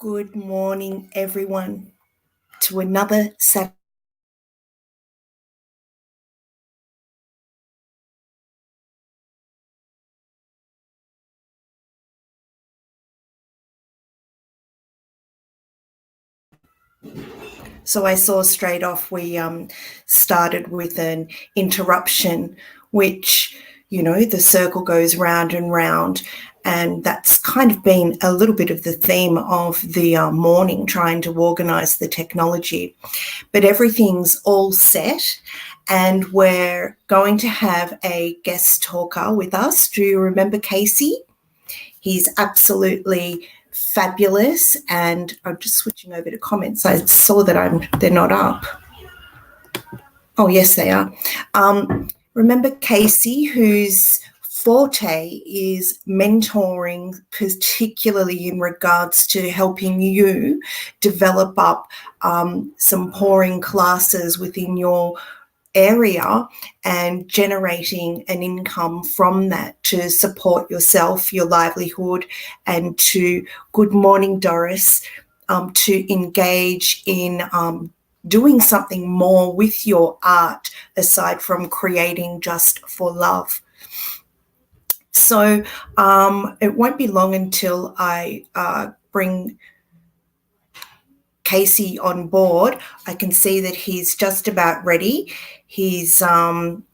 Good morning, everyone, to another Saturday. So I saw straight off we started with an interruption, which, the circle goes round and round. And that's kind of been a little bit of the theme of the morning, trying to organise the technology. But everything's all set, and we're going to have a guest talker with us. Do you remember Casey? He's absolutely fabulous. And I'm just switching over to comments. I saw that they're not up. Oh, yes, they are. Remember Casey, whose forte is mentoring, particularly in regards to helping you develop up some pouring classes within your area and generating an income from that to support yourself, your livelihood, and to, good morning, Doris, to engage in doing something more with your art aside from creating just for love. So it won't be long until I bring Casey on board. I can see that he's just about ready. He's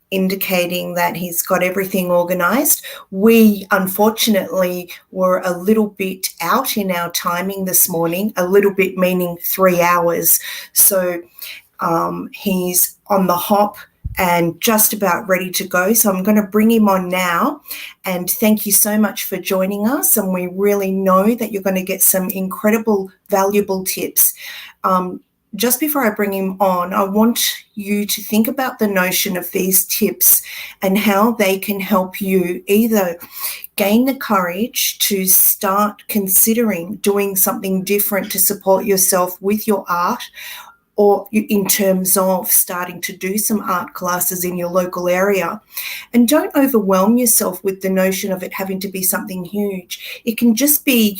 indicating that he's got everything organised. We unfortunately were a little bit out in our timing this morning, a little bit meaning 3 hours. So he's on the hop and just about ready to go. So I'm going to bring him on now. And thank you so much for joining us. And we really know that you're going to get some incredible, valuable tips. Just before I bring him on, I want you to think about the notion of these tips and how they can help you either gain the courage to start considering doing something different to support yourself with your art, or in terms of starting to do some art classes in your local area. And don't overwhelm yourself with the notion of it having to be something huge. It can just be,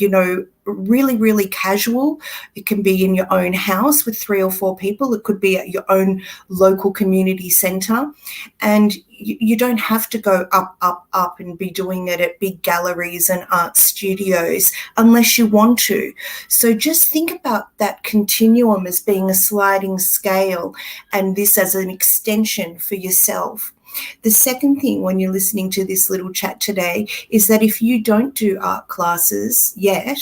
really, really casual. It can be in your own house with 3 or 4 people. It could be at your own local community centre. And you don't have to go up and be doing it at big galleries and art studios unless you want to. So just think about that continuum as being a sliding scale and this as an extension for yourself. The second thing when you're listening to this little chat today is that if you don't do art classes yet,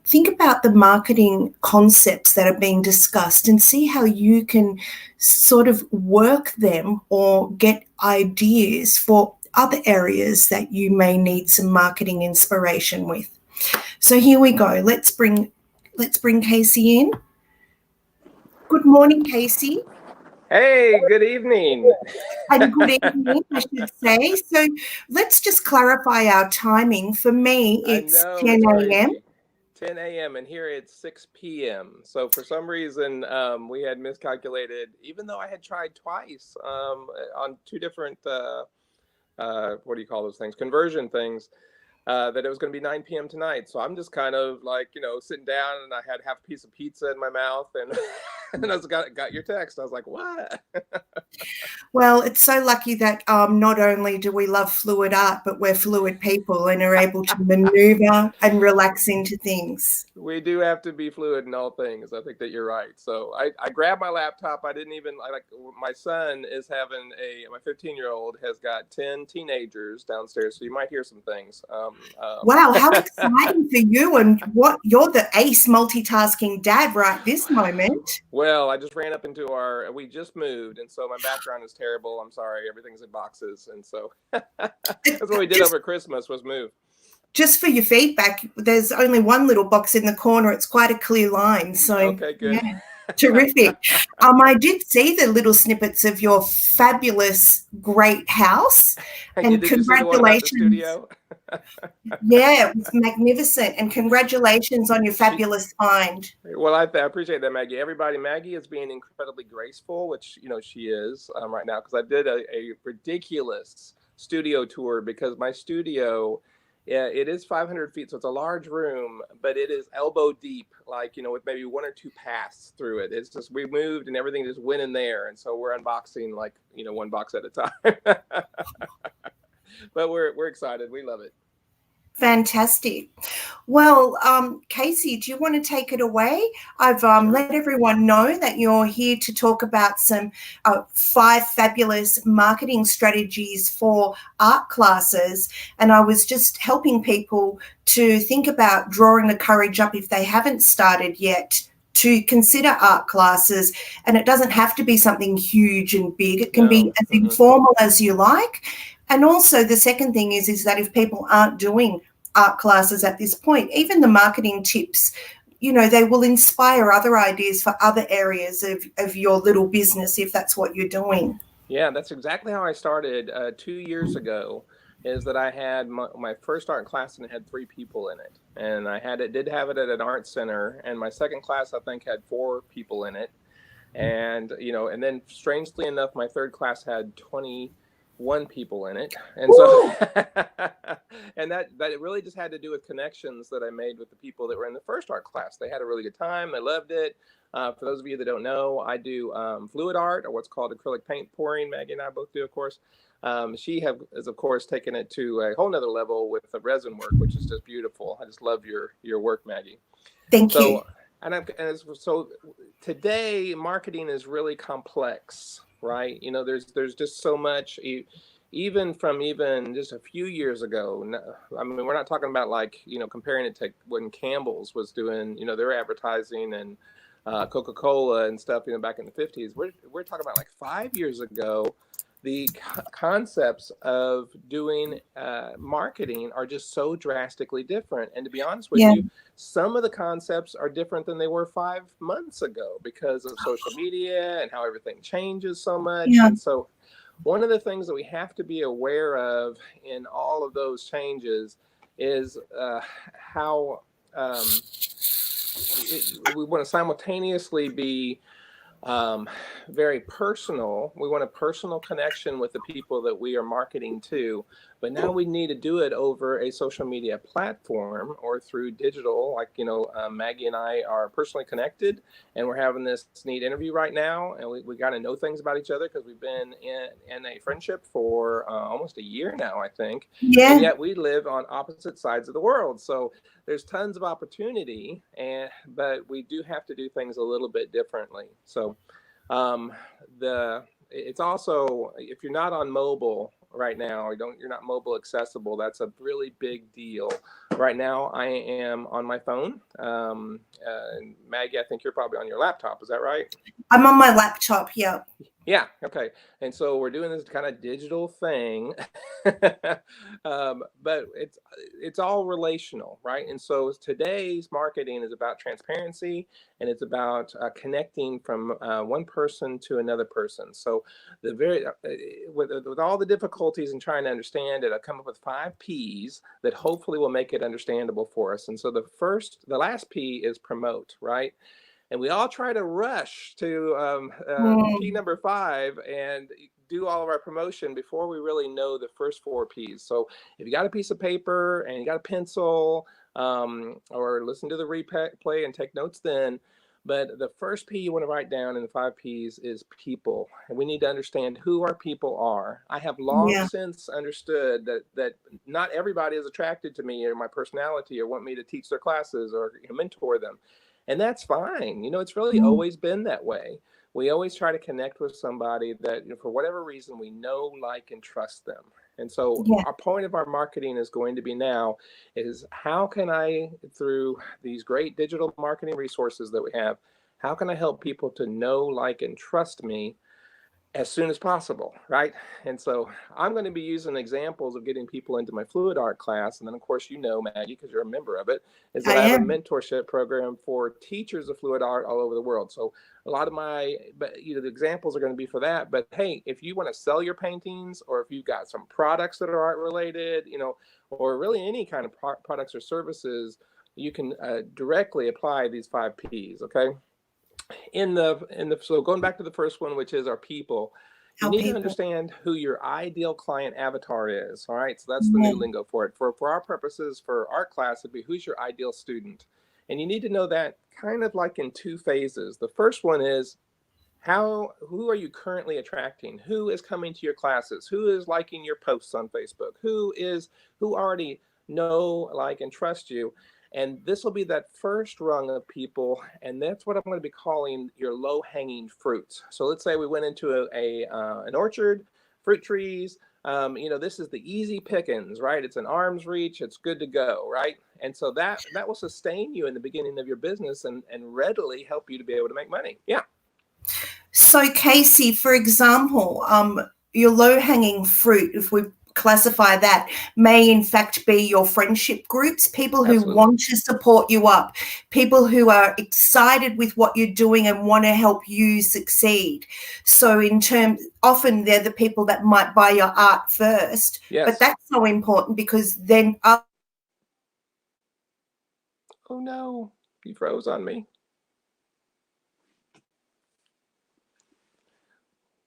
think about the marketing concepts that are being discussed and see how you can sort of work them or get ideas for other areas that you may need some marketing inspiration with. So here we go. Let's bring Casey in. Good morning, Casey. Hey, good evening. And good evening, I should say. So let's just clarify our timing. For me, it's 10 a.m. 10 a.m. and here it's 6 p.m. So for some reason, we had miscalculated, even though I had tried twice on 2 different, what do you call those things? Conversion things. That it was going to be 9 p.m. tonight. So I'm just kind of like, sitting down, and I had half a piece of pizza in my mouth, and and I got your text. I was like, what? Well, it's so lucky that not only do we love fluid art, but we're fluid people and are able to maneuver and relax into things. We do have to be fluid in all things. I think that you're right. So I grabbed my laptop. I didn't even, my son is having my 15-year-old has got 10 teenagers downstairs. So you might hear some things. Wow, how exciting for you, and you're the ace multitasking dad right this moment. Well, I just ran up into we just moved, and so my background is terrible. I'm sorry, everything's in boxes, and so that's what we did over Christmas was move. Just for your feedback, there's only one little box in the corner. It's quite a clear line. So okay, good. Yeah, terrific. I did see the little snippets of your fabulous, great house, and congratulations. Yeah, it was magnificent, and congratulations on your fabulous find. Well, I appreciate that, Maggie. Maggie is being incredibly graceful, which she is right now, because I did a ridiculous studio tour, because my studio Yeah, it is 500 feet, so it's a large room, but it is elbow deep, like, with maybe one or two paths through it. It's just, we moved and everything just went in there. And so we're unboxing like, one box at a time. But we're excited. We love it. Fantastic. Well, Casey, do you want to take it away? I've Sure. let everyone know that you're here to talk about some 5 fabulous marketing strategies for art classes. And I was just helping people to think about drawing the courage up if they haven't started yet to consider art classes. And it doesn't have to be something huge and big. It can be No. as informal as you like. And also the second thing is that if people aren't doing art classes at this point, even the marketing tips, they will inspire other ideas for other areas of your little business if that's what you're doing. Yeah, that's exactly how I started 2 years ago. Is that I had my first art class and it had 3 people in it, and did have it at an art center, and my second class I think had 4 people in it, and and then strangely enough, my third class had 21 people in it, and so and that it really just had to do with connections that I made with the people that were in the first art class. They had a really good time. They loved it. For those of you that don't know, I do fluid art, or what's called acrylic paint pouring. Maggie and I both do, of course. She has, of course, taken it to a whole nother level with the resin work, which is just beautiful. I just love your work, Maggie. Thank you. So, so today, marketing is really complex, right? There's just so much. Even from just a few years ago. I mean, we're not talking about like comparing it to when Campbell's was doing their advertising and Coca-Cola and stuff, back in the 50s. We're talking about like 5 years ago. The concepts of doing marketing are just so drastically different. And to be honest with you, some of the concepts are different than they were 5 months ago because of social media and how everything changes so much. And so one of the things that we have to be aware of in all of those changes is how we want to simultaneously be very personal. We want a personal connection with the people that we are marketing to, but now we need to do it over a social media platform or through digital. Like, Maggie and I are personally connected, and we're having this neat interview right now, and we got to know things about each other because we've been in a friendship for almost a year now, I think. Yeah. And yet we live on opposite sides of the world. So there's tons of opportunity, but we do have to do things a little bit differently. So it's also, if you're not on mobile right now, or you're not mobile accessible, that's a really big deal. Right now, I am on my phone. And Maggie, I think you're probably on your laptop. Is that right? I'm on my laptop. Yeah. Yeah. Okay. And so we're doing this kind of digital thing, but it's all relational, right? And so today's marketing is about transparency, and it's about connecting from one person to another person. So with all the difficulties in trying to understand it, I come up with 5 P's that hopefully will make it understandable for us. And so the last P is promote, right? And we all try to rush to P number 5 and do all of our promotion before we really know the first 4 P's. So if you got a piece of paper and you got a pencil, or listen to the replay and take notes then. But the first P you want to write down in the 5 P's is people. And we need to understand who our people are. I have long since understood that not everybody is attracted to me or my personality or want me to teach their classes or mentor them. And that's fine. It's really always been that way. We always try to connect with somebody that, for whatever reason, we know, like, and trust them. And so our point of our marketing is going to be now is how can I, through these great digital marketing resources that we have, how can I help people to know, like, and trust me as soon as possible, right? And so I'm going to be using examples of getting people into my fluid art class. And then, of course, Maggie, because you're a member of it, is that I have a mentorship program for teachers of fluid art all over the world. So a lot of the examples are going to be for that. But hey, if you want to sell your paintings, or if you've got some products that are art related, or really any kind of products or services, you can directly apply these 5 P's, okay? So going back to the first one, which is our people, You our need to people. understand who your ideal client avatar is. All right. So that's the new Yeah. lingo for it. For our purposes, for art class, it'd be who's your ideal student. And you need to know that kind of like in two phases. The first one is who are you currently attracting? Who is coming to your classes? Who is liking your posts on Facebook? Who already know, like, and trust you? And this will be that first rung of people, and that's what I'm going to be calling your low-hanging fruits. So let's say we went into an orchard, fruit trees. This is the easy pickings, right? It's an arm's reach. It's good to go, right? And so that will sustain you in the beginning of your business and readily help you to be able to make money. Yeah. So, Casey, for example, your low-hanging fruit, if we classify that, may in fact be your friendship groups, people who Absolutely. want to support you up, people who are excited with what you're doing and want to help you succeed. So often they're the people that might buy your art first, but Yes. that's so important because then Oh no, you froze on me.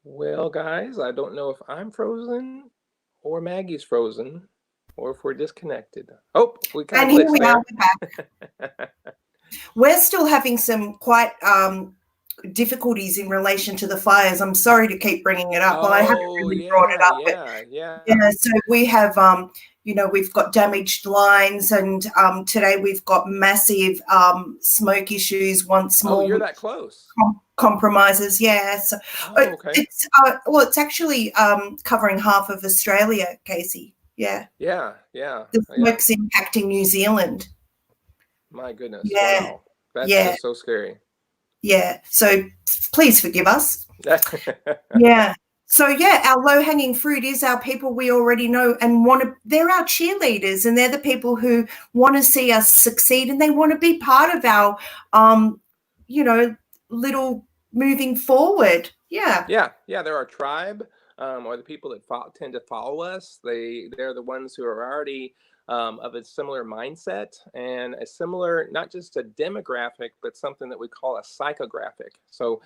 Well, guys, I don't know if I'm frozen or Maggie's frozen or if we're disconnected. Oh, we kind and of here glitched we are, there. we're back. We're still having some quite difficulties in relation to the fires. I'm sorry to keep bringing it up. Well, I haven't Oh, really brought it yeah, up, but yeah. so we have, we've got damaged lines, and today we've got massive smoke issues once Oh, more, you're which that close. compromises. Yeah, so Oh, okay. it's actually covering half of Australia, Casey. Yeah, Yeah. the smoke's impacting New Zealand. My goodness. Yeah, Wow. That's yeah, just so scary. yeah. So please forgive us. Yeah. So yeah, our low-hanging fruit is our people we already know and they're our cheerleaders, and they're the people who want to see us succeed, and they want to be part of our you know, little moving forward. Yeah. They're our tribe, or the people that tend to follow us. They're the ones who are already of a similar mindset and a similar, not just a demographic, but something that we call a psychographic. So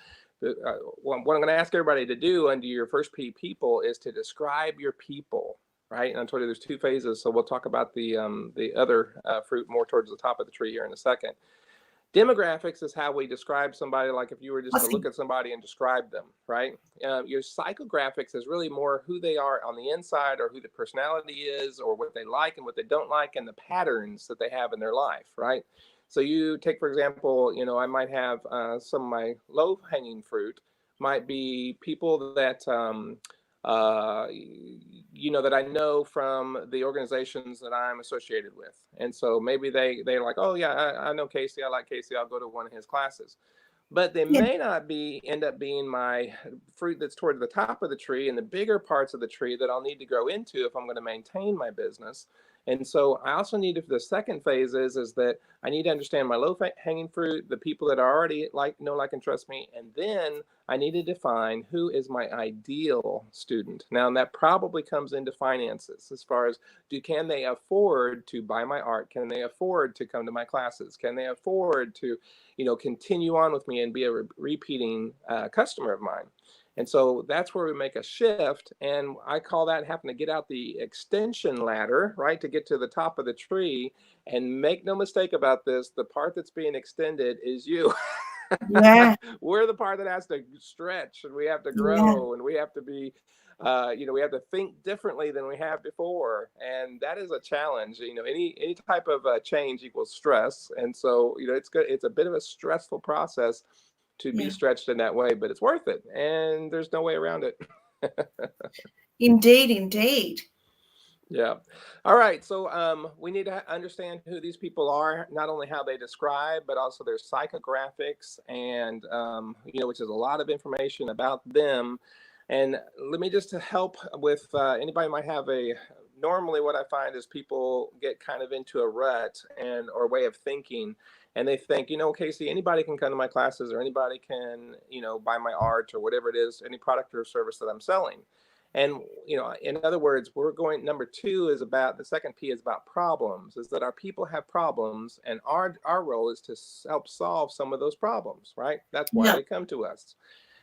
what I'm going to ask everybody to do under your first P, people, is to describe your people, right? And I told you there's two phases, so we'll talk about the other fruit more towards the top of the tree here in a second. Demographics is how we describe somebody, like if you were just to look at somebody and describe them, right? Your psychographics is really more who they are on the inside, or who the personality is, or what they like and what they don't like, and the patterns that they have in their life, right? So you take, for example, I might have some of my low-hanging fruit might be people that uh, that I know from the organizations that I'm associated with. And so maybe they're like, oh yeah, I know Casey. I like Casey. I'll go to one of his classes. But they Yeah. may not end up being my fruit that's toward the top of the tree and the bigger parts of the tree that I'll need to grow into if I'm going to maintain my business. And so I also need to, the second phase is that I need to understand my low hanging fruit, the people that are already know, like, and trust me. And then I need to define who is my ideal student. Now, and that probably comes into finances, as far as can they afford to buy my art? Can they afford to come to my classes? Can they afford to, continue on with me and be a repeating customer of mine? And so that's where we make a shift. And I call that having to get out the extension ladder, right, to get to the top of the tree. And make no mistake about this, the part that's being extended is you. Yeah. We're the part that has to stretch, and we have to Yeah. grow, and we have to be, we have to think differently than we have before. And that is a challenge. Any type of change equals stress. And so, it's good. It's a bit of a stressful process to be Yeah. stretched in that way, but it's worth it. And there's no way around it. Indeed, indeed. Yeah. All right. So we need to understand who these people are, not only how they describe, but also their psychographics, and which is a lot of information about them. And let me just to help with anybody might have normally what I find is people get kind of into a rut or way of thinking. And they think, Casey, anybody can come to my classes, or anybody can, buy my art, or whatever it is, any product or service that I'm selling. And, in other words, number two is about, the second P is about problems, is that our people have problems, and our role is to help solve some of those problems, right? That's why Yeah. they come to us.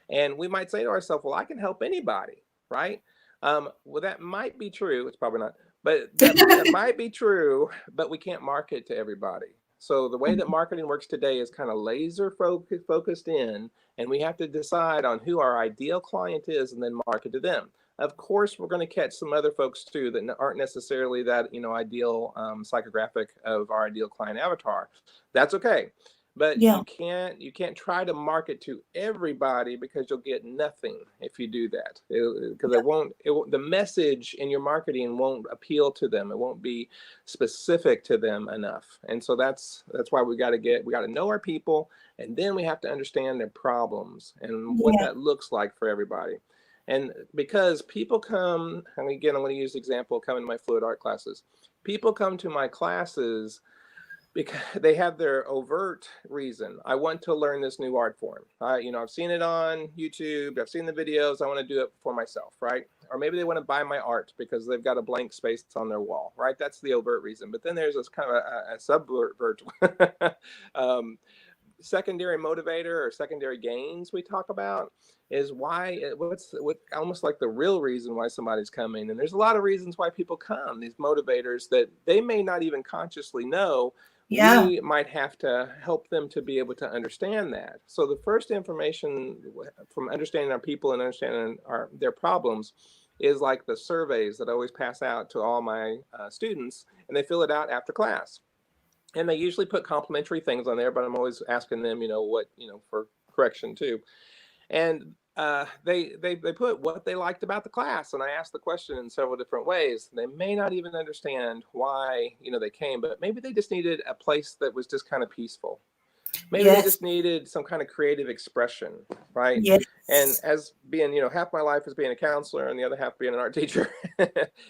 And we might say to ourselves, well, I can help anybody, right? Well, that might be true. It's probably not, but that might be true, but we can't market to everybody. So the way that marketing works today is kind of laser focused in, and we have to decide on who our ideal client is and then market to them. Of course, we're going to catch some other folks too that aren't necessarily that, ideal psychographic of our ideal client avatar. That's okay. But Yeah. you can't try to market to everybody, because you'll get nothing if you do that. Because the message in your marketing won't appeal to them. It won't be specific to them enough. And so that's why we got to know our people, and then we have to understand their problems and what Yeah. that looks like for everybody. And because people come, and again, I'm going to use the example of coming to my fluid art classes. People come to my classes because they have their overt reason. I want to learn this new art form. I've seen it on YouTube. I've seen the videos. I want to do it for myself, right? Or maybe they want to buy my art because they've got a blank space on their wall, right? That's the overt reason. But then there's this kind of a subvert secondary motivator or secondary gains we talk about, is what almost like the real reason why somebody's coming. And there's a lot of reasons why people come, these motivators that they may not even consciously know. Yeah. We might have to help them to be able to understand that. So the first information from understanding our people and understanding their problems is like the surveys that I always pass out to all my students, and they fill it out after class. And they usually put complimentary things on there, but I'm always asking them, for correction too. And they put what they liked about the class, and I asked the question in several different ways. They may not even understand why they came, but maybe they just needed a place that was just kind of peaceful. Maybe they Yes. just needed some kind of creative expression, right? Yes. And as being, half my life as being a counselor and the other half being an art teacher,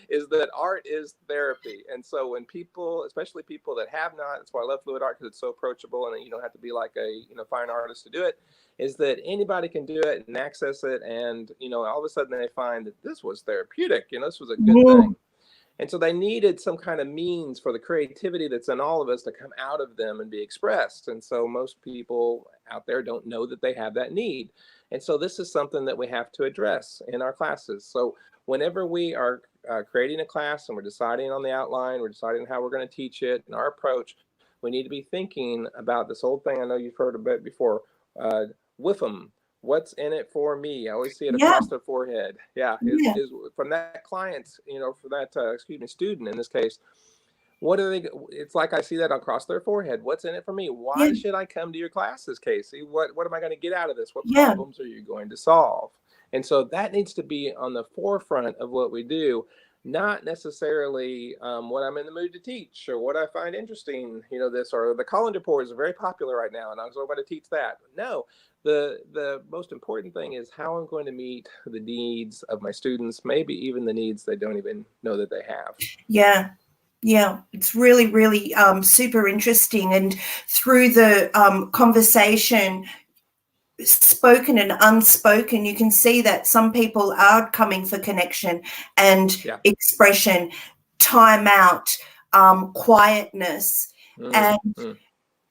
is that art is therapy. And so when people, especially people that have not, that's why I love fluid art, because it's so approachable and you don't have to be like a fine artist to do it, is that anybody can do it and access it. And, all of a sudden they find that this was therapeutic, this was a good thing. And so they needed some kind of means for the creativity that's in all of us to come out of them and be expressed. And so most people out there don't know that they have that need. And so this is something that we have to address in our classes. So whenever we are creating a class and we're deciding on the outline, we're deciding how we're going to teach it and our approach, we need to be thinking about this old thing I know you've heard a bit before, WIFM. What's in it for me? I always see it Yeah. across the forehead. Yeah, Yeah. is from that client, for that student in this case. What do they? It's like I see that across their forehead. What's in it for me? Yeah. Why should I come to your classes, Casey? What am I going to get out of this? What Yeah. problems are you going to solve? And so that needs to be on the forefront of what we do, not necessarily what I'm in the mood to teach or what I find interesting. This or the colander pores are very popular right now, and I was going to teach that. No, the most important thing is how I'm going to meet the needs of my students, maybe even the needs they don't even know that they have. Yeah. Yeah, it's really, really super interesting. And through the conversation, spoken and unspoken, you can see that some people are coming for connection and expression, time out, quietness.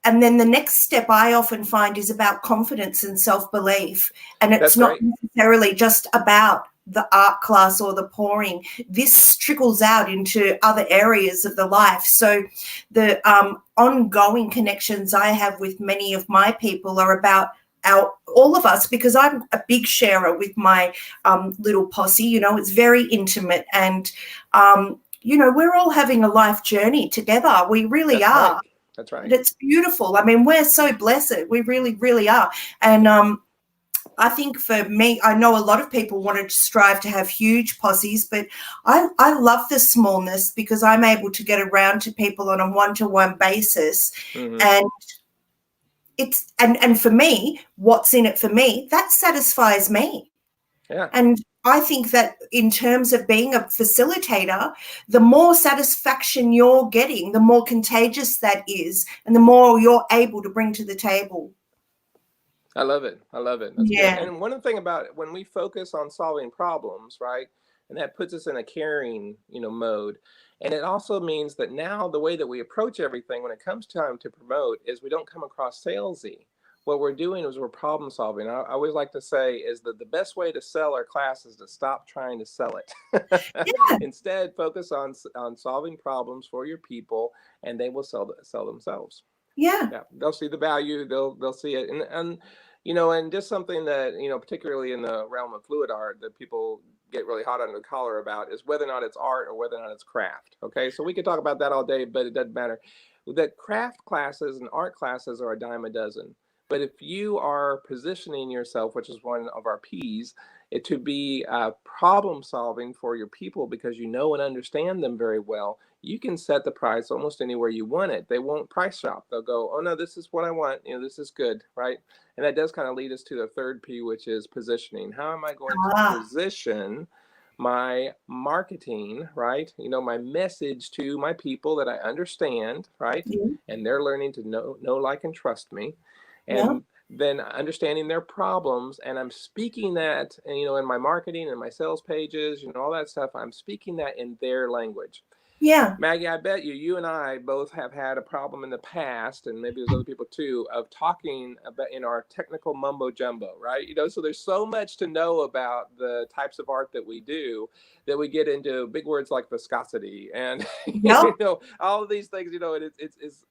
And then the next step I often find is about confidence and self-belief. And it's not necessarily just about the art class or the pouring. This trickles out into other areas of the life. So the ongoing connections I have with many of my people are about all of us, because I'm a big sharer with my little posse. It's very intimate, and we're all having a life journey together. We really are. That's right. And it's beautiful. I mean, we're so blessed. We really, really are. And I think for me, I know a lot of people want to strive to have huge posses, but I love the smallness, because I'm able to get around to people on a one-to-one basis. And it's and for me, what's in it for me, that satisfies me. Yeah. And I think that in terms of being a facilitator, the more satisfaction you're getting, the more contagious that is, and the more you're able to bring to the table. I love it. That's good. And one thing about it, when we focus on solving problems, right, and that puts us in a caring, mode. And it also means that now the way that we approach everything when it comes time to promote is we don't come across salesy. what we're doing is we're problem solving. I always like to say is that the best way to sell our class is to stop trying to sell it. Yeah. Instead, focus on solving problems for your people, and they will sell themselves. Yeah. Yeah, they'll see the value, they'll see it. And you know, and just something that, you know, particularly in the realm of fluid art that people get really hot under the collar about is whether or not it's art or whether or not it's craft. Okay, so we could talk about that all day, but it doesn't matter. That craft classes and art classes are a dime a dozen. But if you are positioning yourself, which is one of our P's, it to be problem solving for your people because you know and understand them very well, you can set the price almost anywhere you want it. They won't price shop. They'll go, oh no, this is what I want. You know, this is good, right? And that does kind of lead us to the third P, which is positioning. How am I going to Ah. position my marketing, right? You know, my message to my people that I understand, right? Yeah. And they're learning to know, like, and trust me. Yeah. And then understanding their problems, and I'm speaking that, you know, in my marketing and my sales pages, you know, all that stuff, I'm speaking that in their language. Yeah. Maggie, I bet you and I both have had a problem in the past, and maybe there's other people too, of talking about in our technical mumbo jumbo, right? You know, so there's so much to know about the types of art that we do that we get into big words like viscosity and Yeah. you know, all of these things. You know, and it's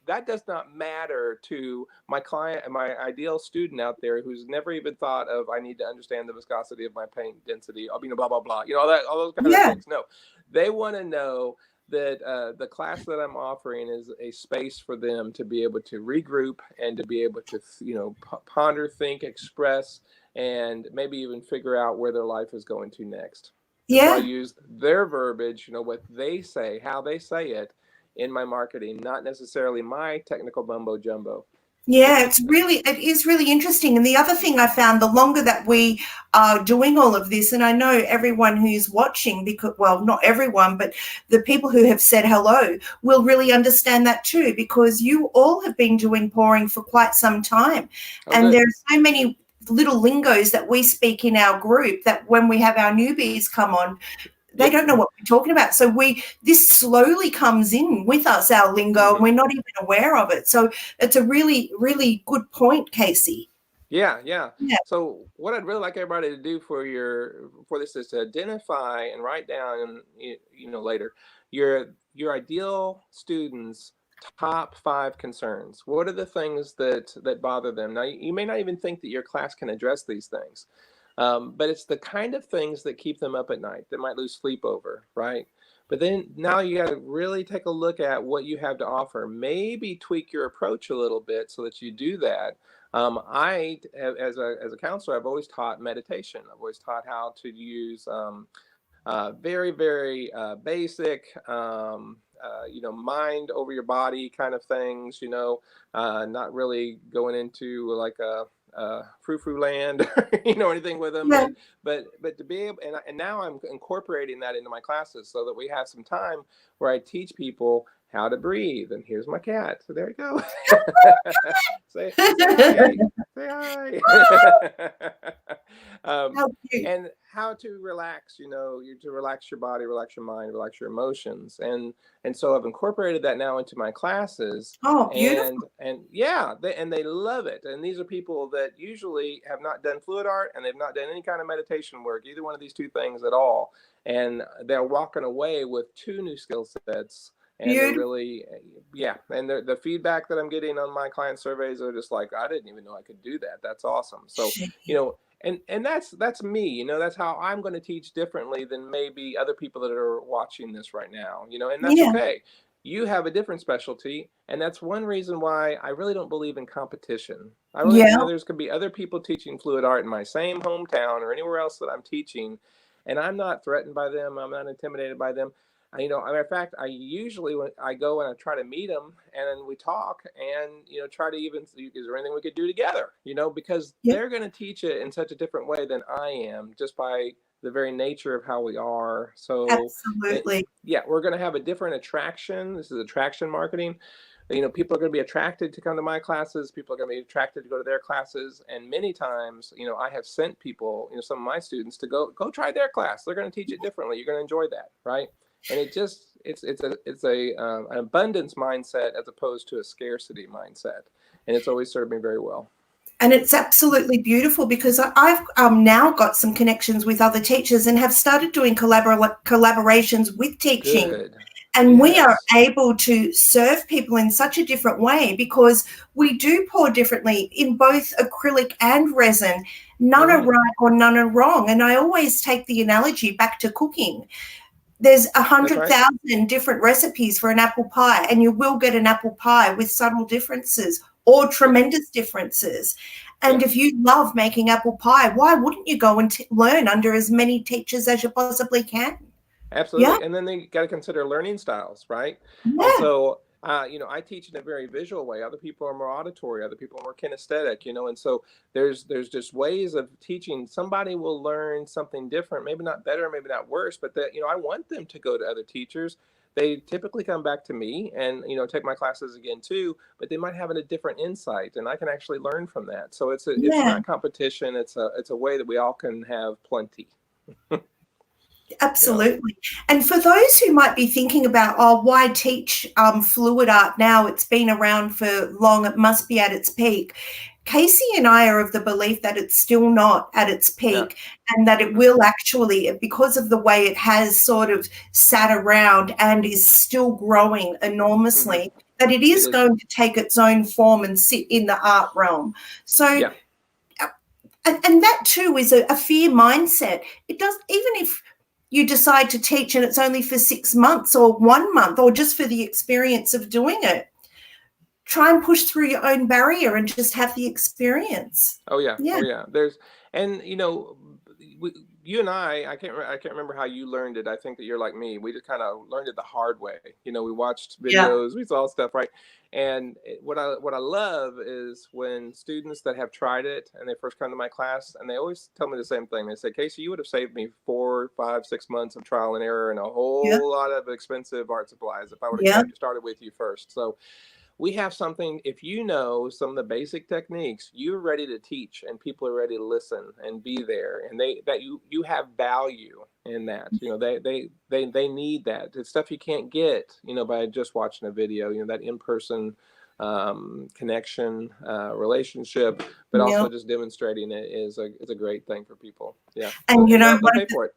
that does not matter to my client and my ideal student out there who's never even thought of I need to understand the viscosity of my paint density, you know, blah blah blah, you know, all those kind of Yeah. things. No, they want to know that the class that I'm offering is a space for them to be able to regroup and to be able to, you know, ponder, think, express, and maybe even figure out where their life is going to next. And so I Yeah. use their verbiage, you know, what they say, how they say it in my marketing, not necessarily my technical mumbo jumbo. Yeah, it is really interesting. And the other thing I found, the longer that we are doing all of this, and I know everyone who's watching, because, well, not everyone, but the people who have said hello will really understand that too, because you all have been doing pouring for quite some time. Oh, And good. there's so many little lingos that we speak in our group that when we have our newbies come on, they Yep. don't know what we're talking about. So this slowly comes in with us, our lingo, and we're not even aware of it. So it's a really, really good point, Casey. Yeah, yeah. Yeah. So what I'd really like everybody to do for this is to identify and write down, and you know, later, your ideal students' top 5 concerns. What are the things that bother them? Now, you may not even think that your class can address these things, but it's the kind of things that keep them up at night, that might lose sleep over, right? But then now you got to really take a look at what you have to offer. Maybe tweak your approach a little bit so that you do that. As a counselor, I've always taught meditation. I've always taught how to use very, very basic, you know, mind over your body kind of things, you know, not really going into like a frou-frou land, you know, anything with them, Yeah. but to be able, and now I'm incorporating that into my classes so that we have some time where I teach people how to breathe. And here's my cat. So there you go. Say hi. Say hi. um, How cute. and how to relax, you know, you to relax your body, relax your mind, relax your emotions. And so I've incorporated that now into my classes, Oh, and beautiful. yeah, they love it. And these are people that usually have not done fluid art and they've not done any kind of meditation work, either one of these two things at all. And they're walking away with 2 new skill sets, and they're Beautiful. really, yeah, and the feedback that I'm getting on my client surveys are just like, I didn't even know I could do that. That's awesome. So, you know, and that's me, you know, that's how I'm going to teach differently than maybe other people that are watching this right now, you know, and that's Yeah. okay. You have a different specialty, and that's one reason why I really don't believe in competition. I really, you Yeah. know, there's going to be other people teaching fluid art in my same hometown or anywhere else that I'm teaching, and I'm not threatened by them. I'm not intimidated by them. You know, matter of fact, I usually, when I go and I try to meet them and we talk and, you know, try to even see, is there anything we could do together, you know, because Yeah. they're going to teach it in such a different way than I am, just by the very nature of how we are. So Absolutely. yeah, we're going to have a different attraction. This is attraction marketing. You know, people are going to be attracted to come to my classes. People are going to be attracted to go to their classes. And many times, you know, I have sent people, you know, some of my students to go try their class. They're going to teach it differently. You're going to enjoy that, right? And it's a an abundance mindset as opposed to a scarcity mindset. and it's always served me very well. And it's absolutely beautiful because I've now got some connections with other teachers and have started doing collaborations with teaching. Good. And we are Yes. able to serve people in such a different way because we do pour differently in both acrylic and resin. None are right or none are wrong. And I always take the analogy back to cooking. There's That's right. 100,000 different recipes for an apple pie, and you will get an apple pie with subtle differences or tremendous differences. And if you love making apple pie, why wouldn't you go and learn under as many teachers as you possibly can? Absolutely. And then they got to consider learning styles, right? And Yeah. so, I teach in a very visual way. Other people are more auditory. Other people are more kinesthetic, and so there's just ways of teaching. Somebody will learn something different, maybe not better, maybe not worse, but that, I want them to go to other teachers. They typically come back to me and, take my classes again too, but they might have a different insight and I can actually learn from that. So it's Yeah. not competition. It's a way that we all can have plenty. Absolutely. And for those who might be thinking about, why teach fluid art now? It's been around for long. It must be at its peak. Casey and I are of the belief that it's still not at its peak and that it will actually, because of the way it has sort of sat around and is still growing enormously, that it is going to take its own form and sit in the art realm. So, and that too is a fear mindset. It does, even if you decide to teach and it's only for 6 months or 1 month or just for the experience of doing it, try and push through your own barrier and just have the experience. Oh yeah. There's, and you and I can't remember how you learned it. I think that you're like me. We just kind of learned it the hard way. We watched videos, we saw stuff, right? And what I love is when students that have tried it and they first come to my class and they always tell me the same thing. They say, Casey, you would have saved me 4, 5, 6 months of trial and error and a whole lot of expensive art supplies if I would have started with you first. So we have something, if you know some of the basic techniques, you're ready to teach and people are ready to listen and be there, and you have value in that. They need that. It's stuff you can't get, by just watching a video, that in-person connection, relationship, but also just demonstrating it is a great thing for people. Yeah. And they'll pay for it.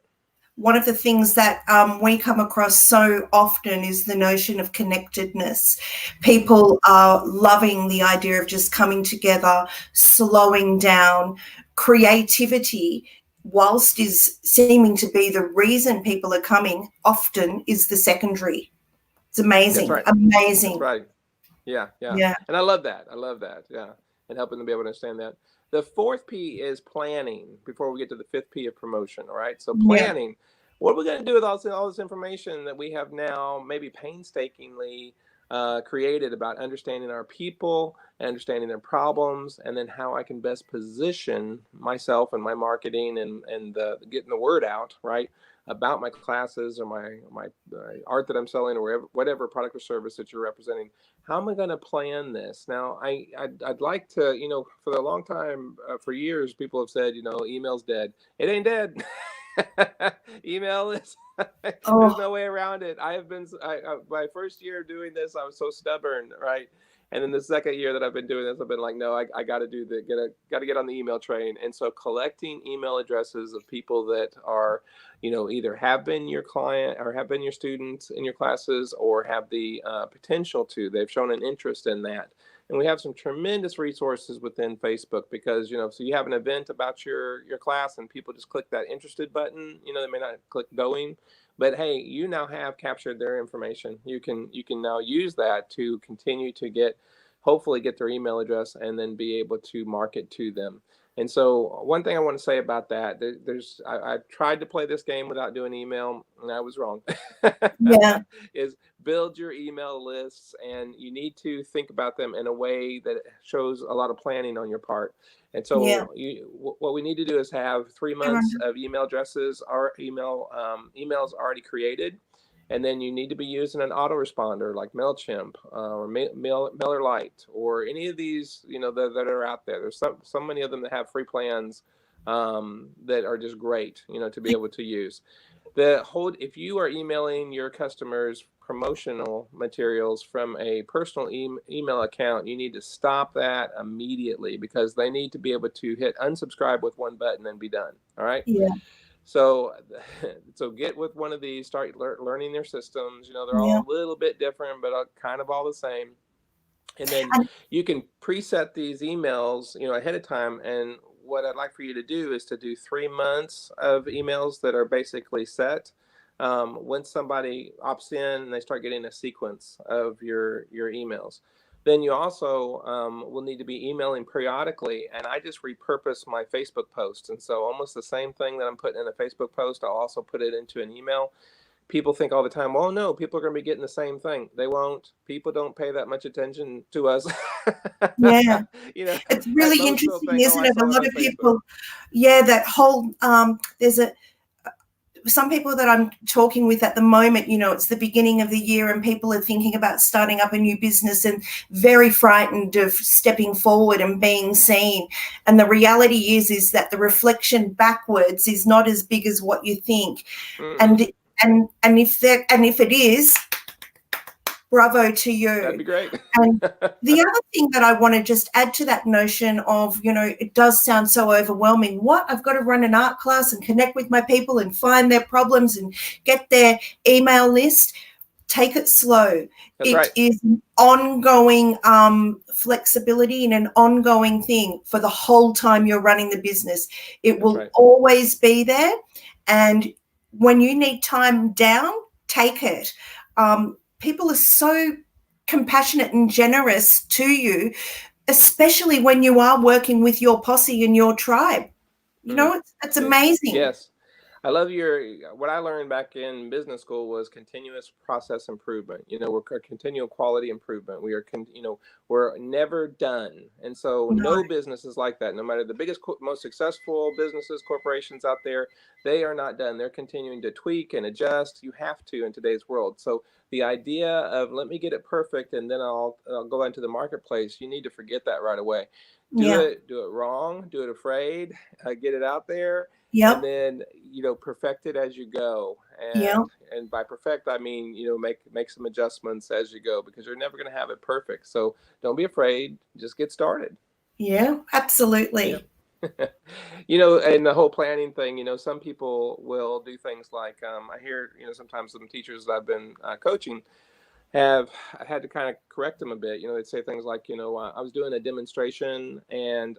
One of the things that we come across so often is the notion of connectedness. People are loving the idea of just coming together, slowing down. Creativity, whilst is seeming to be the reason people are coming, often is the secondary. It's amazing. That's right. Amazing. That's right. Yeah. And I love that. Yeah. And helping them be able to understand that. The 4th P is planning before we get to the 5th P of promotion. All right. So planning, what are we going to do with all this information that we have now, maybe painstakingly created about understanding our people, understanding their problems, and then how I can best position myself and my marketing and getting the word out, right, about my classes or my art that I'm selling or whatever product or service that you're representing. How am I going to plan this? Now, I'd like to, for a long time, for years, people have said, email's dead. It ain't dead. Email is, there's no way around it. My first year of doing this, I was so stubborn, right? And then the second year that I've been doing this, I've been like, no, I got to get on the email train. And so collecting email addresses of people that are, either have been your client or have been your students in your classes or have the potential to, they've shown an interest in that. And we have some tremendous resources within Facebook because, so you have an event about your class and people just click that interested button, they may not click going, but hey, you now have captured their information. You can now use that to continue to hopefully get their email address and then be able to market to them. And so one thing I want to say about that, I tried to play this game without doing email, and I was wrong. Is build your email lists, and you need to think about them in a way that shows a lot of planning on your part. And so what we need to do is have 3 months of email addresses or emails already created. And then you need to be using an autoresponder like MailChimp or MailerLite or any of these, that are out there. There's so many of them that have free plans that are just great, to be able to use. If you are emailing your customers promotional materials from a personal email account, you need to stop that immediately, because they need to be able to hit unsubscribe with one button and be done. All right. Yeah. So, so get with one of these, start learning their systems. They're Yeah. all a little bit different, but kind of all the same. And then And you can preset these emails, ahead of time. And what I'd like for you to do is to do 3 months of emails that are basically set. When somebody opts in and they start getting a sequence of your emails, then you also will need to be emailing periodically. And I just repurpose my Facebook posts. And so almost the same thing that I'm putting in a Facebook post, I'll also put it into an email. People think all the time, well, no, people are going to be getting the same thing. They won't. People don't pay that much attention to us. yeah, it's At really most they'll interesting, think, oh, isn't I it? A saw it lot on of Facebook. people, that whole, some people that I'm talking with at the moment, it's the beginning of the year and people are thinking about starting up a new business and very frightened of stepping forward and being seen. And the reality is that the reflection backwards is not as big as what you think. Mm-mm. And if it is, bravo to That'd you. be great. And the other thing that I want to just add to that notion of, it does sound so overwhelming. What? I've got to run an art class and connect with my people and find their problems and get their email list. Take it slow. That's It right. is an ongoing flexibility and an ongoing thing for the whole time you're running the business. It That's will right. always be there. And when you need time down, take it. People are so compassionate and generous to you, especially when you are working with your posse and your tribe. It's Yeah. amazing. Yes. I love what I learned back in business school was continuous process improvement. We're continual quality improvement. We are, we're never done. And so No, no business is like that. No matter the biggest, most successful businesses, corporations out there, they are not done. They're continuing to tweak and adjust. You have to in today's world. So the idea of let me get it perfect and then I'll go into the marketplace, you need to forget that right away. Do yeah, it wrong, do it afraid, get it out there, and yep, then perfect it as you go. yep, And by perfect I mean make some adjustments as you go, because you're never going to have it perfect. So don't be afraid, just get started. yeah, Yeah. absolutely. And the whole planning thing, some people will do things like I hear sometimes some teachers that I've been coaching have had to kind of correct them a bit. They'd say things like, I was doing a demonstration and,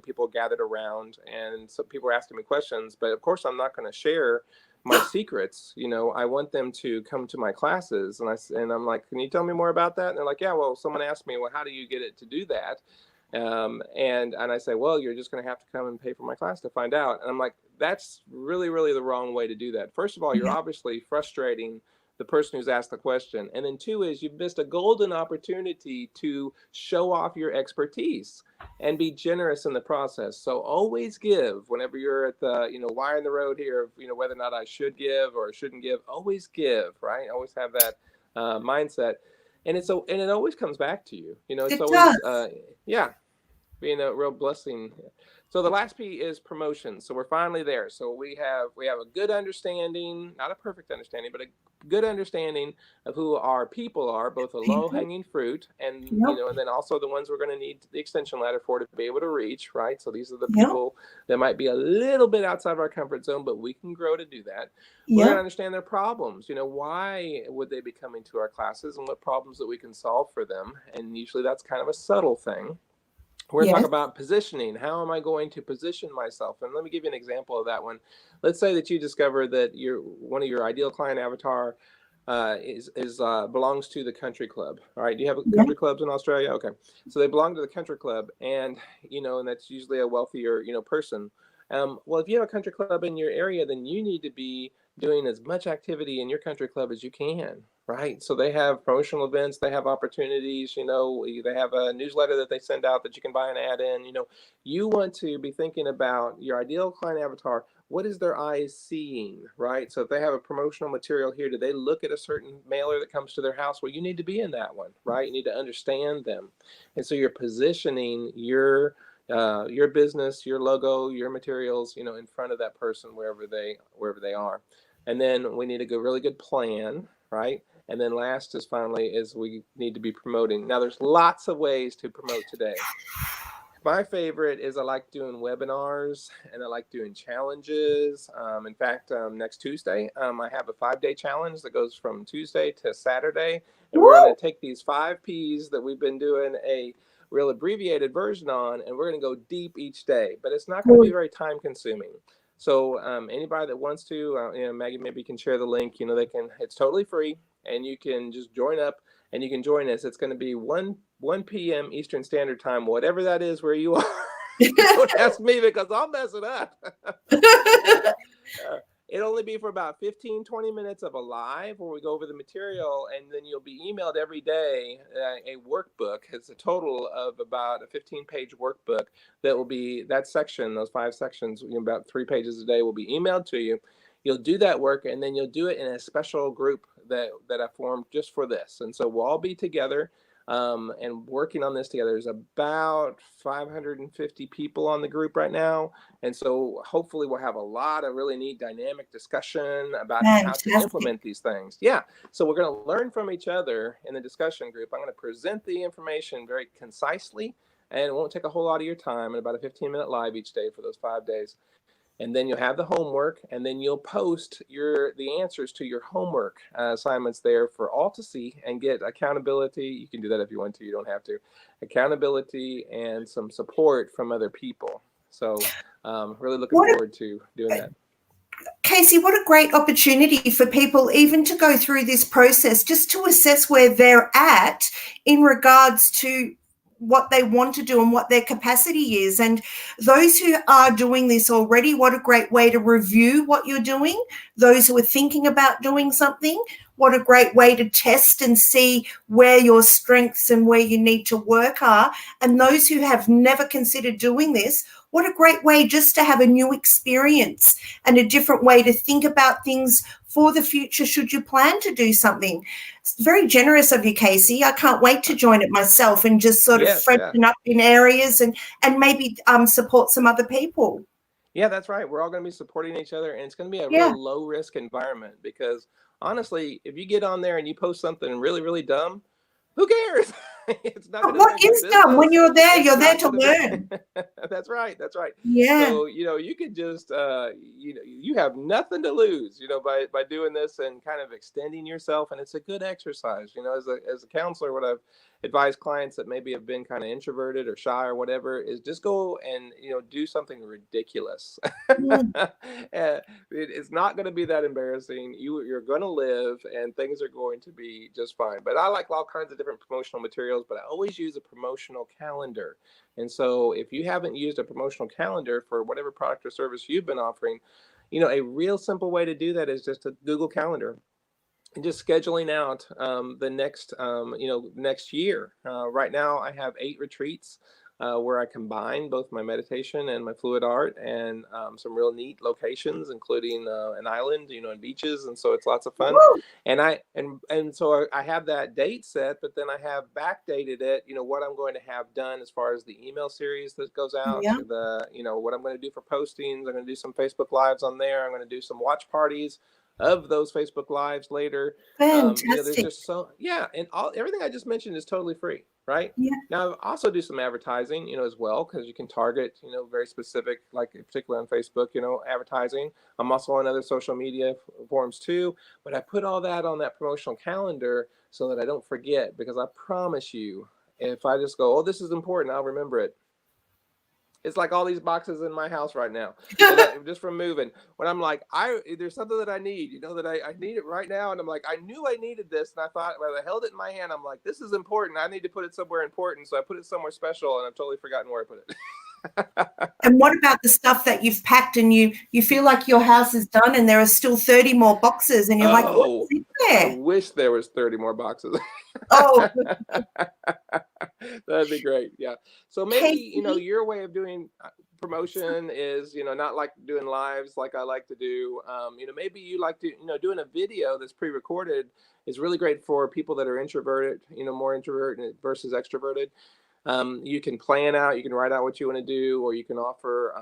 people gathered around and some people were asking me questions, but of course I'm not going to share my secrets. I want them to come to my classes. And I'm like, can you tell me more about that? And they're like, yeah, well, someone asked me, well, how do you get it to do that? And I say, well, you're just going to have to come and pay for my class to find out. And I'm like, that's really, really the wrong way to do that. First of all, you're Yeah, obviously frustrating the person who's asked the question. And then two is you've missed a golden opportunity to show off your expertise and be generous in the process. So always give whenever you're at the, wire in the road here of, whether or not I should give or shouldn't give, always give, right? Always have that mindset. And and it always comes back to you. It's it always, does. yeah, being a real blessing. So the last P is promotion. So we're finally there. So we have a good understanding, not a perfect understanding, but a good understanding of who our people are, both a low People, hanging fruit and yep, and then also the ones we're going to need the extension ladder for to be able to reach, right? So these are the yep, people that might be a little bit outside of our comfort zone, but we can grow to do that. We're going to yep, understand their problems. Why would they be coming to our classes and what problems that we can solve for them? And usually that's kind of a subtle thing. We're going to talk yes, about positioning. How am I going to position myself? And let me give you an example of that one. Let's say that you discover that one of your ideal client avatar is belongs to the country club. All right. Do you have yep, country clubs in Australia? Okay. So they belong to the country club, and and that's usually a wealthier person. Well, if you have a country club in your area, then you need to be doing as much activity in your country club as you can, right? So they have promotional events, they have opportunities, they have a newsletter that they send out that you can buy an ad in. You want to be thinking about your ideal client avatar. What is their eyes seeing, right? So if they have a promotional material here, do they look at a certain mailer that comes to their house? Well, you need to be in that one, right? You need to understand them. And so you're positioning your business, your logo, your materials, in front of that person wherever they are. And then we need a really good plan, right? And then last is finally is we need to be promoting. Now there's lots of ways to promote today. My favorite is I like doing webinars and I like doing challenges. In fact, next Tuesday, I have a 5-day challenge that goes from Tuesday to Saturday. And we're going Woo! to take these 5 Ps that we've been doing a real abbreviated version on, and we're going to go deep each day. But it's not going to be Good. very time consuming. So anybody that wants to, Maggie maybe can share the link. They can. It's totally free, and you can just join up and you can join us. It's going to be 1 p.m. Eastern Standard Time, whatever that is where you are. Don't ask me because I'll mess it up. It'll only be for about 15-20 minutes of a live where we go over the material, and then you'll be emailed every day a workbook. It's a total of about a 15-page workbook that will be that section, those 5 sections, about 3 pages a day will be emailed to you. You'll do that work, and then you'll do it in a special group that I formed just for this. And so we'll all be together and working on this together. There's about 550 people on the group right now. And so hopefully we'll have a lot of really neat dynamic discussion about how to Fantastic. implement these things. Yeah. So we're going to learn from each other in the discussion group. I'm going to present the information very concisely, and it won't take a whole lot of your time, and about a 15-minute live each day for those 5 days. And then you'll have the homework, and then you'll post the answers to your homework assignments there for all to see and get accountability. You can do that if you want to, you don't have to. Accountability and some support from other people. So really looking forward to doing that. Casey, what a great opportunity for people even to go through this process, just to assess where they're at in regards to what they want to do and what their capacity is. And those who are doing this already, what a great way to review what you're doing. Those who are thinking about doing something, what a great way to test and see where your strengths and where you need to work are. And those who have never considered doing this, what a great way just to have a new experience and a different way to think about things for the future should you plan to do something. It's very generous of you, Casey. I can't wait to join it myself and just sort of freshen up in areas and maybe support some other people. Yeah, that's right. We're all going to be supporting each other, and it's going to be a real low-risk environment because, honestly, if you get on there and you post something really, really dumb, who cares? It's not going to what is dumb? When you're there to learn. That's right. That's right. Yeah. So, you could just, you have nothing to lose, by doing this and kind of extending yourself. And it's a good exercise, as a counselor, what I've advised clients that maybe have been kind of introverted or shy or whatever is just go and, do something ridiculous. It's not going to be that embarrassing. You're going to live and things are going to be just fine. But I like all kinds of different promotional materials, but I always use a promotional calendar. And so if you haven't used a promotional calendar for whatever product or service you've been offering, a real simple way to do that is just a Google Calendar. And just scheduling out the next year. Right now, I have 8 retreats where I combine both my meditation and my fluid art, and some real neat locations, including an island, and beaches, and so it's lots of fun. Woo! And so I have that date set, but then I have backdated it. What I'm going to have done as far as the email series that goes out, what I'm going to do for postings. I'm going to do some Facebook Lives on there. I'm going to do some watch parties of those Facebook Lives later. Fantastic. There's just and everything I just mentioned is totally free, right? Yeah. Now I also do some advertising, as well, because you can target, very specific, like particularly on Facebook, advertising. I'm also on other social media forums too, but I put all that on that promotional calendar so that I don't forget, because I promise you, if I just go, oh, this is important, I'll remember it. It's like all these boxes in my house right now, just from moving. When I'm like, there's something that I need, that I need it right now. And I'm like, I knew I needed this. And I thought, when I held it in my hand, I'm like, this is important. I need to put it somewhere important. So I put it somewhere special, and I've totally forgotten where I put it. And what about the stuff that you've packed and you feel like your house is done and there are still 30 more boxes and you're like, what's in there? I wish there was 30 more boxes. Oh. That'd be great. Yeah. So maybe, your way of doing promotion is, not like doing lives like I like to do. Maybe you like to, doing a video that's pre-recorded is really great for people that are introverted, more introverted versus extroverted. You can plan out, you can write out what you want to do, or you can offer,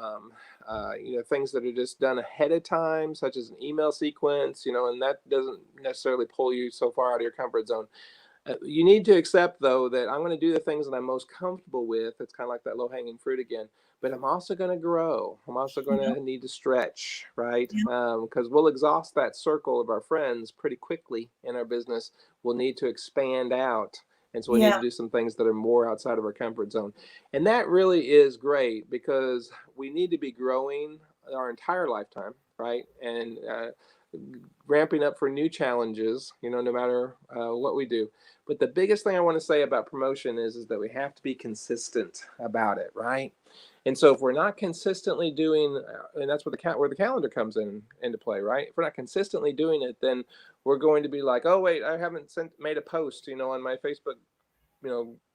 things that are just done ahead of time, such as an email sequence, and that doesn't necessarily pull you so far out of your comfort zone. You need to accept, though, that I'm going to do the things that I'm most comfortable with. It's kind of like that low-hanging fruit again. But I'm also going to grow. I'm also going Yeah. to need to stretch, right? Yeah. Because we'll exhaust that circle of our friends pretty quickly in our business. We'll need to expand out. And so we need Yeah. to do some things that are more outside of our comfort zone. And that really is great because we need to be growing our entire lifetime, right? And ramping up for new challenges, no matter what we do. But the biggest thing I want to say about promotion is that we have to be consistent about it, right? And so if we're not consistently doing, and that's where the calendar comes into play, right? If we're not consistently doing it, then we're going to be like, oh wait, I haven't made a post, on my Facebook,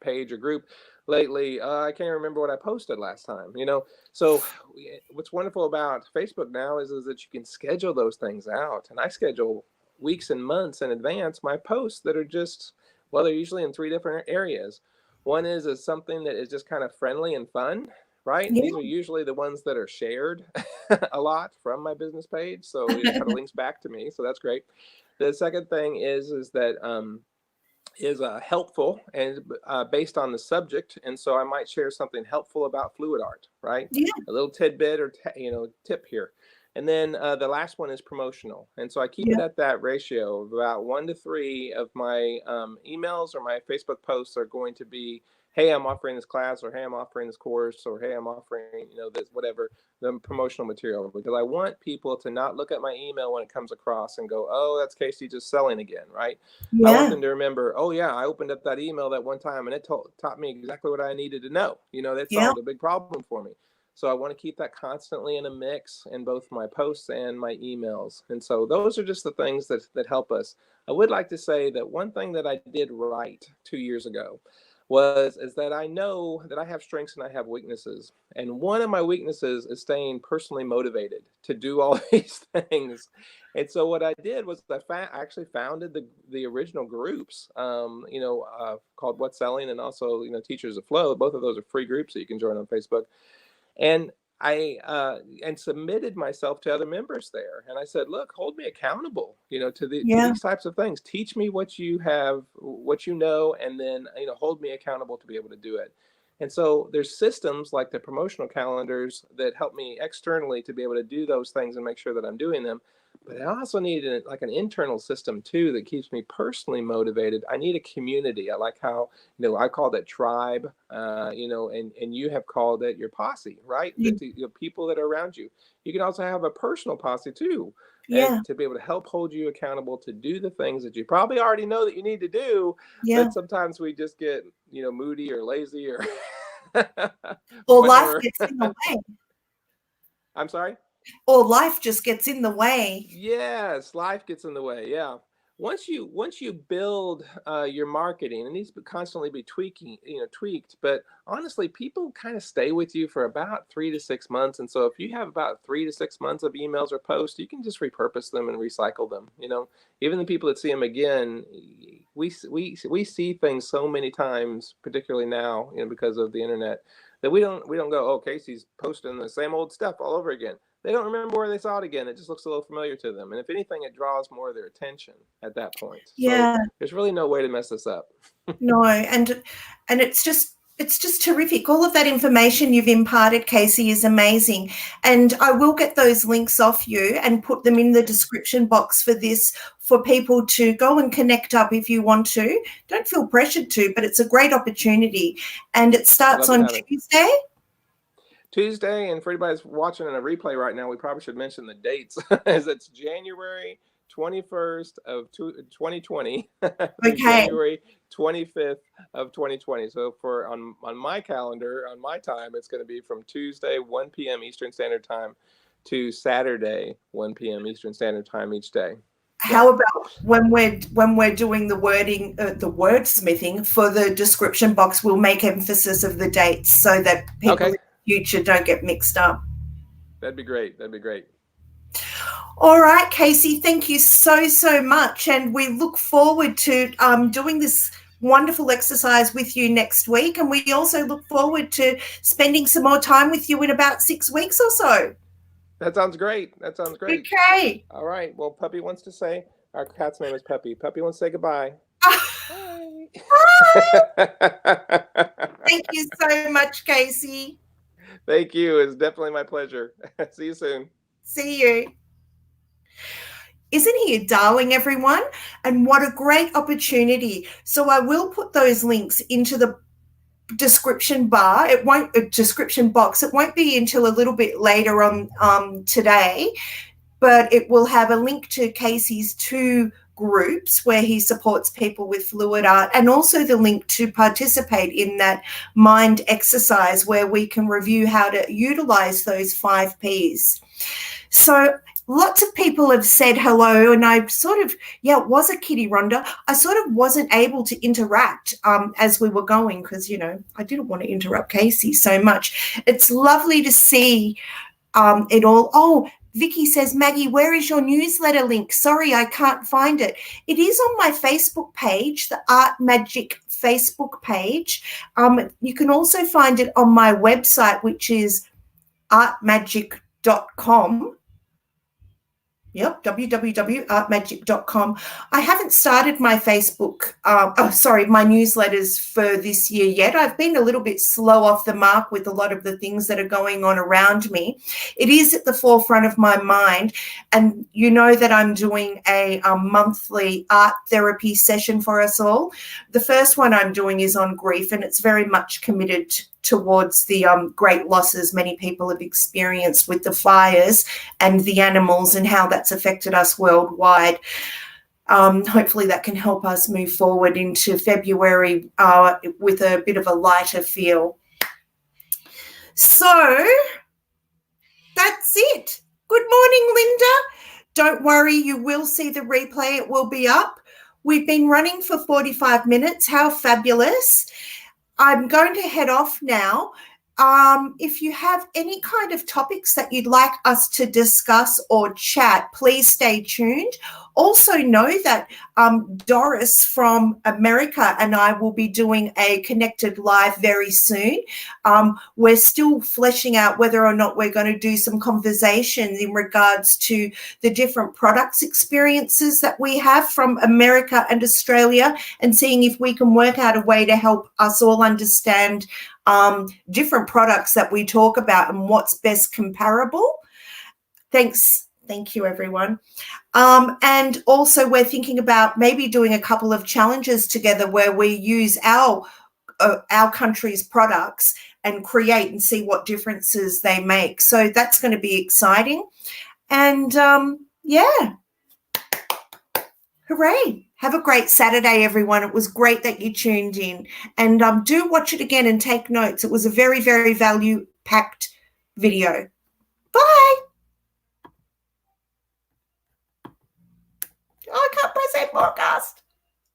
page or group lately. I can't remember what I posted last time. So what's wonderful about Facebook now is that you can schedule those things out, and I schedule weeks and months in advance my posts that are just, well, they're usually in three different areas. One is something that is just kind of friendly and fun, right? And Yeah. these are usually the ones that are shared a lot from my business page, so it kind of links back to me, so that's great. The second thing is that is helpful and based on the subject, and so I might share something helpful about fluid art, right? Yeah. A little tidbit or tip here. And then the last one is promotional, and so I keep it Yeah. at that ratio of about 1 to 3 of my emails or my Facebook posts are going to be, hey, I'm offering this class, or hey, I'm offering this course, or hey, I'm offering this whatever, the promotional material, because I want people to not look at my email when it comes across and go, oh, that's Casey just selling again, right? I want Yeah. them to remember, oh yeah, I opened up that email that one time and it taught me exactly what I needed to know. That Yeah. solved a big problem for me. So I want to keep that constantly in a mix in both my posts and my emails. And so those are just the things that help us. I would like to say that one thing that I did right 2 years ago is that I know that I have strengths and I have weaknesses. And one of my weaknesses is staying personally motivated to do all these things. And so what I did was I actually founded the original groups, called What's Selling, and also Teachers of Flow. Both of those are free groups that you can join on Facebook. And I and submitted myself to other members there, and I said, "Look, hold me accountable, to Yeah. these types of things. Teach me what you have, what you know, and then hold me accountable to be able to do it." And so there's systems like the promotional calendars that help me externally to be able to do those things and make sure that I'm doing them. But I also need like an internal system too that keeps me personally motivated. I need a community. I like how I called it tribe, and you have called it your posse, right? Yeah. The people that are around you. You can also have a personal posse too, and Yeah. to be able to help hold you accountable to do the things that you probably already know that you need to do, Yeah. but sometimes we just get moody or lazy or Or life whatever. gets in the way. I'm sorry. Or life just gets in the way. Yes, life gets in the way. Yeah. Once you build your marketing, it needs to constantly be tweaked. But honestly, people kind of stay with you for about 3 to 6 months. And so if you have about 3 to 6 months of emails or posts, you can just repurpose them and recycle them. Even the people that see them again, we see things so many times, particularly now, because of the internet, that we don't go, oh, Casey's posting the same old stuff all over again. They don't remember where they saw it again. It just looks a little familiar to them. And if anything, it draws more of their attention at that point. So Yeah. there's really no way to mess this up. No, and it's just terrific. All of that information you've imparted, Casey, is amazing. And I will get those links off you and put them in the description box for this for people to go and connect up if you want to. Don't feel pressured to, but it's a great opportunity. And it I'd starts love to on have it. Tuesday. Tuesday, and for anybody that's watching in a replay right now, we probably should mention the dates, as it's January 21st of 2020 through Okay. January 25th of 2020. So on my calendar, on my time, it's going to be from Tuesday 1 p.m. Eastern Standard Time to Saturday 1 p.m. Eastern Standard Time each day. Yeah. How about when we're doing the the wordsmithing for the description box, we'll make emphasis of the dates so that people in the future don't get mixed up. That'd be great. That'd be great. All right, Casey, thank you so much. And we look forward to doing this wonderful exercise with you next week. And we also look forward to spending some more time with you in about 6 weeks or so. That sounds great. That sounds great. Okay. All right. Well, Puppy wants to say, our cat's name is Puppy. Puppy wants to say goodbye. Bye. Thank you so much, Casey. Thank you. It's definitely my pleasure. See you soon. See you. Isn't he a darling, everyone? And what a great opportunity. So I will put those links into the description bar. It won't a description box. It won't be until a little bit later on today, but it will have a link to Casey's 2 groups where he supports people with fluid art, and also the link to participate in that mind exercise where we can review how to utilize those 5 Ps. So lots of people have said hello, and I sort of, it was a kitty, Rhonda. I sort of wasn't able to interact as we were going because, I didn't want to interrupt Casey so much. It's lovely to see it all. Oh, Vicky says, Maggie, where is your newsletter link? Sorry, I can't find it. It is on my Facebook page, the Art Magic Facebook page. You can also find it on my website, which is artmagic.com. Yep, www.artmagic.com. I haven't started my Facebook, my newsletters for this year yet. I've been a little bit slow off the mark with a lot of the things that are going on around me. It is at the forefront of my mind. And you know that I'm doing a monthly art therapy session for us all. The first one I'm doing is on grief, and it's very much committed towards the great losses many people have experienced with the fires and the animals and how that's affected us worldwide. Hopefully that can help us move forward into February with a bit of a lighter feel. So that's it. Good morning, Linda. Don't worry, you will see the replay. It will be up. We've been running for 45 minutes. How fabulous. I'm going to head off now. If you have any kind of topics that you'd like us to discuss or chat, please stay tuned. Also know that Doris from America and I will be doing a connected live very soon. We're still fleshing out whether or not we're going to do some conversations in regards to the different products experiences that we have from America and Australia, and seeing if we can work out a way to help us all understand different products that we talk about and what's best comparable. Thank you, everyone. And also we're thinking about maybe doing a couple of challenges together where we use our country's products and create and see what differences they make. So that's going to be exciting. And hooray. Have a great Saturday, everyone. It was great that you tuned in. And do watch it again and take notes. It was a very, very value-packed video. Bye. Oh, I can't press end broadcast.